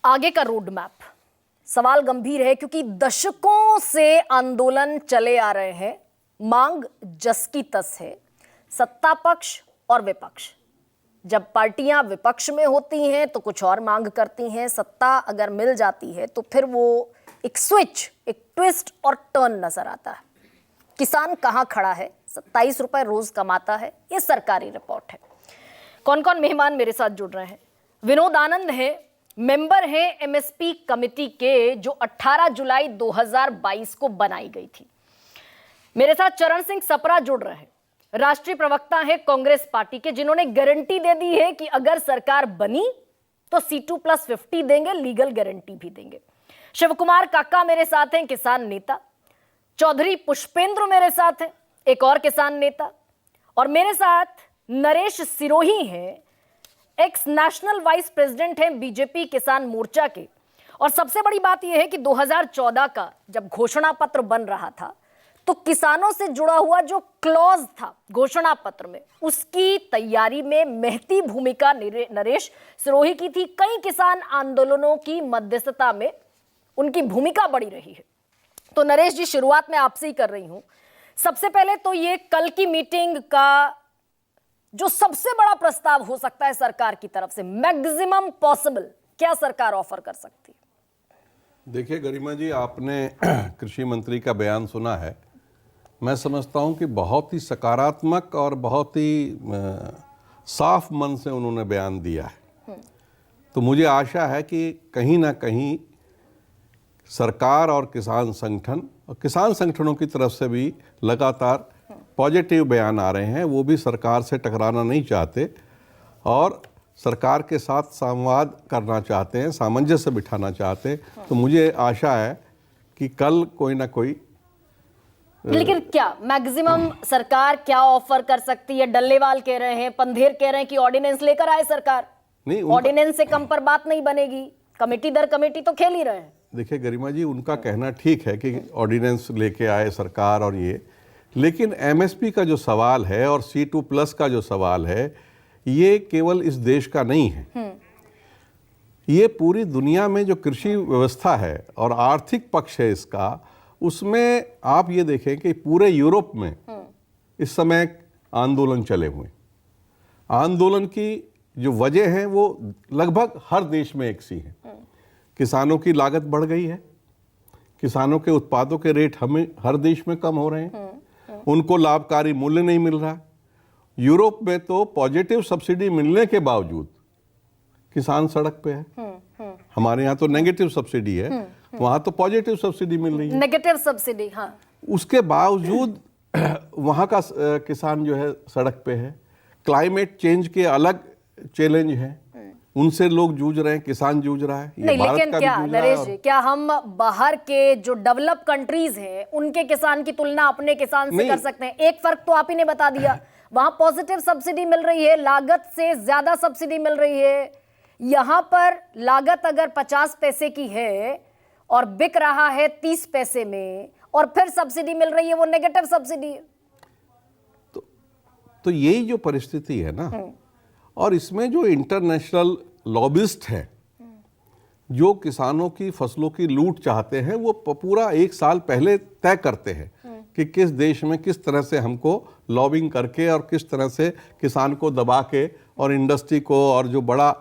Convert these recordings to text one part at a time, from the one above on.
आगे का road map, सवाल गंभीर है क्योंकि दशकों से आंदोलन चले आ रहे हैं। मांग जस की तस है, सत्ता पक्ष और विपक्ष। जब पार्टियां विपक्ष में होती हैं तो कुछ और मांग करती हैं, सत्ता अगर मिल जाती है तो फिर वो एक स्विच, एक ट्विस्ट और टर्न नजर आता है। किसान कहां खड़ा है? 27 रुपए रोज कमाता है, ये सरकारी रिपोर्ट है। कौन कौन मेहमान मेरे साथ जुड़ रहे हैं? विनोद आनंद है, मेंबर है एमएसपी कमेटी के, जो 18 जुलाई 2022 को बनाई गई थी। मेरे साथ चरण सिंह सप्रा जुड़ रहे हैं, राष्ट्रीय प्रवक्ता है कांग्रेस पार्टी के, जिन्होंने गारंटी दे दी है कि अगर सरकार बनी तो C2+50 देंगे, लीगल गारंटी भी देंगे। शिव कुमार काका मेरे साथ हैं, किसान नेता। चौधरी पुष्पेंद्र मेरे साथ हैं, एक और किसान नेता। और मेरे साथ नरेश सिरोही हैं, एक्स नेशनल वाइस प्रेसिडेंट हैं बीजेपी किसान मोर्चा के। और सबसे बड़ी बात यह है कि 2014 का जब घोषणा पत्र बन रहा था तो किसानों से जुड़ा हुआ जो क्लॉज था घोषणा पत्र में, उसकी तैयारी में महती भूमिका नरेश सिरोही की थी। कई किसान आंदोलनों की मध्यस्थता में उनकी भूमिका बड़ी रही है। तो नरेश जी, शुरुआत में आपसे ही कर रही हूं। सबसे पहले तो ये कल की मीटिंग का जो सबसे बड़ा प्रस्ताव हो सकता है सरकार की तरफ से, मैक्सिमम पॉसिबल, क्या सरकार ऑफर कर सकती है? देखिए गरिमा जी, आपने कृषि मंत्री का बयान सुना है। मैं समझता हूं कि बहुत ही सकारात्मक और बहुत ही साफ मन से उन्होंने बयान दिया है। तो मुझे आशा है कि कहीं ना कहीं सरकार और किसान संगठनों की तरफ से भी लगातार पॉजिटिव बयान आ रहे हैं। वो भी सरकार से टकराना नहीं चाहते और सरकार के साथ संवाद करना चाहते हैं, सामंजस्य बिठाना चाहते हैं। तो मुझे आशा है कि कल कोई ना कोई, लेकिन क्या मैक्सिमम सरकार क्या ऑफर कर सकती है? डल्लेवाल कह रहे हैं, पंधेर कह रहे हैं कि ऑर्डिनेंस लेकर आए सरकार। नहीं, ऑर्डिनेंस से कम पर बात नहीं बनेगी, कमेटी दर कमेटी तो खेल ही रहे हैं। देखिए गरिमा जी, उनका कहना ठीक है कि ऑर्डिनेंस लेके आए सरकार और ये, लेकिन एमएसपी का जो सवाल है और C2+ का जो सवाल है, ये केवल इस देश का नहीं है। ये पूरी दुनिया में जो कृषि व्यवस्था है और आर्थिक पक्ष है इसका, उसमें आप ये देखें कि पूरे यूरोप में इस समय आंदोलन चले हुए। आंदोलन की जो वजह है वो लगभग हर देश में एक सी है। किसानों की लागत बढ़ गई है, किसानों के उत्पादों के रेट हर देश में कम हो रहे हैं, उनको लाभकारी मूल्य नहीं मिल रहा। यूरोप में तो पॉजिटिव सब्सिडी मिलने के बावजूद किसान सड़क पे है। हमारे यहाँ तो नेगेटिव सब्सिडी है, वहां तो पॉजिटिव सब्सिडी मिल रही है। नेगेटिव सब्सिडी, हाँ। उसके बावजूद वहां का किसान जो है सड़क पे है। क्लाइमेट चेंज के अलग चैलेंज है, उनसे लोग जूझ रहे हैं, किसान जूझ रहा है। नहीं, लेकिन क्या नरेश जी, क्या हम बाहर के जो डेवलप कंट्रीज हैं उनके किसान की तुलना अपने किसान से कर सकते हैं? एक फर्क तो आप ही ने बता दिया, वहां पॉजिटिव सब्सिडी मिल रही है, लागत से ज्यादा सब्सिडी मिल रही है। यहां पर लागत अगर 50 पैसे की है और बिक रहा है 30 पैसे में, और फिर सब्सिडी मिल रही है, वो नेगेटिव सब्सिडी है। तो यही जो परिस्थिति है ना, और इसमें जो इंटरनेशनल लॉबिस्ट हैं, जो किसानों की फसलों की लूट चाहते हैं, वो पूरा एक साल पहले तय करते हैं कि किस देश में किस तरह से हमको लॉबिंग करके और किस तरह से किसान को दबा के और इंडस्ट्री को और जो बड़ा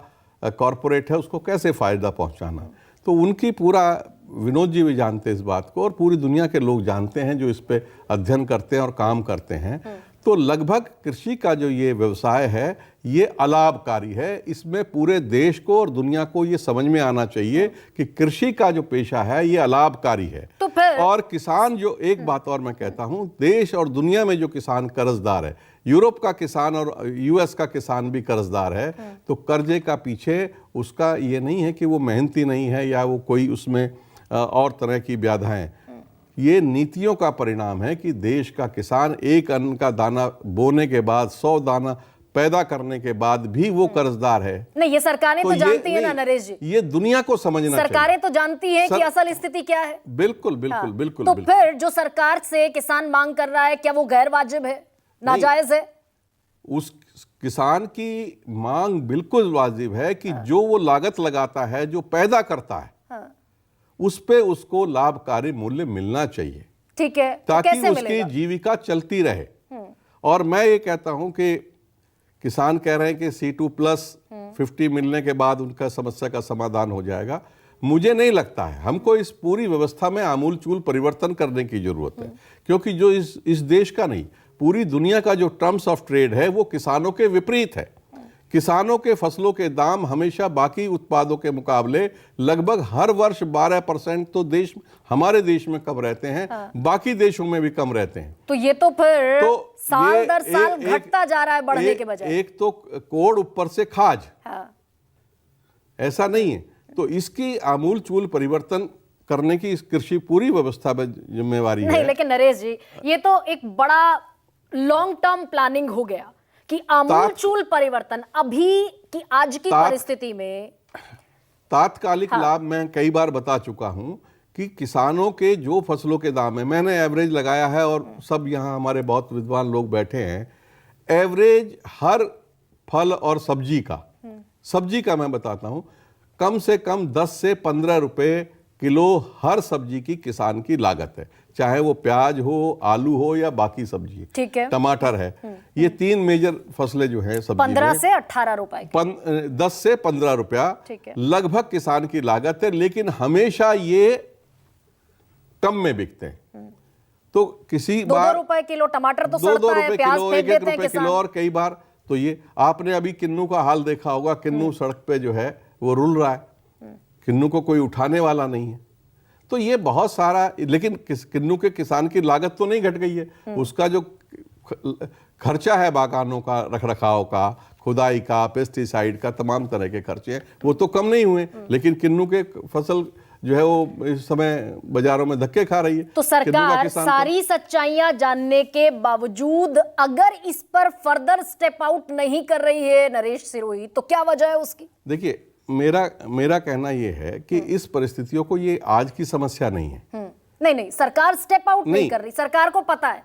कॉरपोरेट है उसको कैसे फ़ायदा पहुंचाना। तो उनकी पूरा, विनोद जी भी जानते हैं इस बात को और पूरी दुनिया के लोग जानते हैं जो इस पे अध्ययन करते हैं और काम करते हैं। तो लगभग कृषि का जो ये व्यवसाय है ये अलाभकारी है। इसमें पूरे देश को और दुनिया को ये समझ में आना चाहिए कि कृषि का जो पेशा है ये अलाभकारी है। तो फिर और किसान जो, एक बात और मैं कहता हूँ, देश और दुनिया में जो किसान कर्जदार है, यूरोप का किसान और यूएस का किसान भी कर्जदार है। तो कर्जे का पीछे उसका ये नहीं है कि वो मेहनती नहीं है या वो कोई उसमें और तरह की बाधाएं। ये नीतियों का परिणाम है कि देश का किसान एक अन्न का दाना बोने के बाद 100 दाना पैदा करने के बाद भी वो कर्जदार है। नहीं, ये सरकारें तो जानती है ना नरेश जी, ये दुनिया को समझना चाहिए। सरकारें तो जानती हैं कि असल स्थिति क्या है। बिल्कुल बिल्कुल बिल्कुल। तो फिर जो सरकार से किसान मांग कर रहा है, क्या वो गैर वाजिब है, नाजायज है? उस किसान की मांग बिल्कुल वाजिब है कि जो वो लागत लगाता है, जो पैदा करता है, उस पे उसको लाभकारी मूल्य मिलना चाहिए, ठीक है, तो ताकि कैसे उसकी मिलेगा? जीविका चलती रहे। और मैं ये कहता हूं कि किसान कह रहे हैं कि C2+50 मिलने के बाद उनका समस्या का समाधान हो जाएगा। मुझे नहीं लगता है। हमको इस पूरी व्यवस्था में आमूलचूल परिवर्तन करने की जरूरत है, क्योंकि जो इस देश का नहीं, पूरी दुनिया का जो टर्म्स ऑफ ट्रेड है वो किसानों के विपरीत है। किसानों के फसलों के दाम हमेशा बाकी उत्पादों के मुकाबले लगभग हर वर्ष 12% तो हमारे देश में कम रहते हैं, बाकी देशों में भी कम रहते हैं। तो ये तो फिर तो साल दर साल घटता जा रहा है बढ़ने के बजाय। एक तो कोड़ ऊपर से खाज, ऐसा नहीं है। तो इसकी आमूलचूल परिवर्तन करने की इस कृषि पूरी व्यवस्था में जिम्मेवारी है। नहीं, लेकिन नरेश जी, ये तो एक बड़ा लॉन्ग टर्म प्लानिंग हो गया कि आमूलचूल परिवर्तन अभी की आज की परिस्थिति में तात्कालिक लाभ मैं कई बार बता चुका हूं कि किसानों के जो फसलों के दाम है, मैंने एवरेज लगाया है और सब यहां हमारे बहुत विद्वान लोग बैठे हैं, एवरेज हर फल और सब्जी का मैं बताता हूं, कम से कम 10 से 15 रुपए किलो हर सब्जी की किसान की लागत है, चाहे वो प्याज हो, आलू हो या बाकी सब्जी, ठीक है, टमाटर है। ये 3 मेजर फसलें जो है सब्जी 15 से 18 रुपए, 10 से 15 रुपया लगभग किसान की लागत है, लेकिन हमेशा ये कम में बिकते हैं। तो किसी बार 2 रुपए किलो टमाटर तो सड़ता है, प्याज फेंक देते हैं किसान। और कई बार तो ये आपने अभी किन्नू का हाल देखा होगा, किन्नू सड़क पे जो है वो रुल रहा है, किन्नू को कोई उठाने वाला नहीं है। तो ये बहुत सारा, लेकिन किन्नू के किसान की लागत तो नहीं घट गई है, उसका जो खर्चा है बागानों का, रखरखाव का, खुदाई का, पेस्टिसाइड का, तमाम तरह के खर्चे हैं, वो तो कम नहीं हुए, लेकिन किन्नू के फसल जो है वो इस समय बाजारों में धक्के खा रही है। तो सरकार सारी सच्चाइयां जानने के बावजूद अगर इस पर फर्दर स्टेप आउट नहीं कर रही है नरेश सिरोही, तो क्या वजह है उसकी? देखिए, मेरा कहना यह है कि इस परिस्थितियों को, ये आज की समस्या नहीं है। नहीं, सरकार स्टेप आउट नहीं कर रही। सरकार को पता है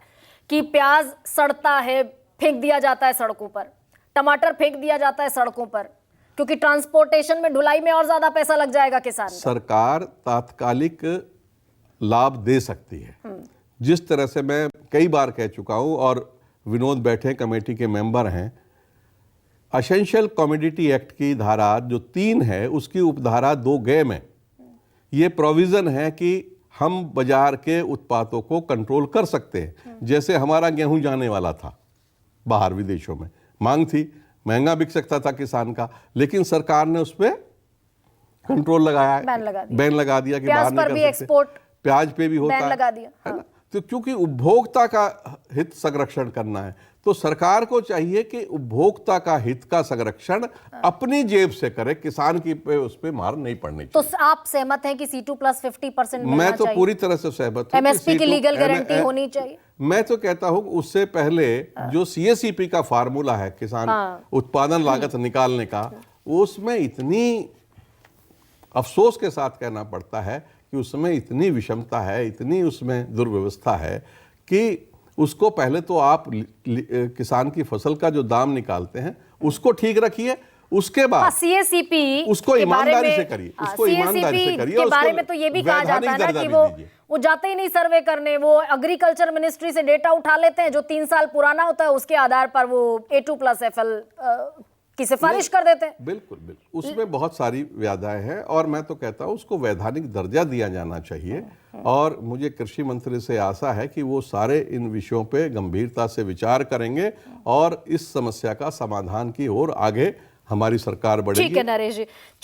कि प्याज सड़ता है, फेंक दिया जाता है सड़कों पर, टमाटर फेंक दिया जाता है सड़कों पर, क्योंकि ट्रांसपोर्टेशन में, ढुलाई में और ज्यादा पैसा लग जाएगा किसान का। सरकार तात्कालिक लाभ दे सकती है, जिस तरह से मैं कई बार कह चुका हूं, और विनोद बैठे कमेटी के मेंबर हैं, एसेंशियल कमोडिटी एक्ट की धारा जो 3 है, उसकी उपधारा 2 ग में ये प्रोविजन है कि हम बाजार के उत्पादों को कंट्रोल कर सकते हैं। जैसे हमारा गेहूं जाने वाला था बाहर विदेशों में, मांग थी, महंगा बिक सकता था किसान का, लेकिन सरकार ने उस पर कंट्रोल लगाया, बैन लगा दिया कि बाहर नहीं कर सकते। प्याज पे भी होता है ना। तो क्योंकि उपभोक्ता का हित संरक्षण करना है, तो सरकार को चाहिए कि उपभोक्ता का हित का संरक्षण अपनी जेब से करे, किसान की पे उस पे मार नहीं पड़नी चाहिए। तो आप सहमत हैं कि C2+50% मैं तो पूरी तरह से सहमत हूं। MSP की लीगल गारंटी होनी चाहिए। मैं तो कहता हूं उससे पहले जो CACP का फार्मूला है किसान उत्पादन लागत निकालने का, उसमें इतनी अफसोस के साथ कहना पड़ता है कि उसमें इतनी विषमता है, इतनी उसमें दुर्व्यवस्था है कि उसको पहले तो आप किसान की फसल का जो दाम निकालते हैं उसको ठीक रखिए, उसके बाद CACP उसको ईमानदारी से करिए, उसको ईमानदारी से करिए। के बारे में तो ये भी कहा जाता है ना कि वो जाते ही नहीं सर्वे करने, वो एग्रीकल्चर मिनिस्ट्री से डेटा उठा लेते हैं जो 3 साल पुराना होता है, उसके आधार पर वो A2+FL की सिफारिश कर देते हैं। बिल्कुल, उसमें बहुत सारी व्याधाएं हैं, और मैं तो कहता हूं उसको वैधानिक दर्जा दिया जाना चाहिए। और मुझे कृषि मंत्री से आशा है कि वो सारे इन विषयों पे गंभीरता से विचार करेंगे और इस समस्या का समाधान की ओर आगे हमारी सरकार बढ़ेगी। ठीक है नरेश जी।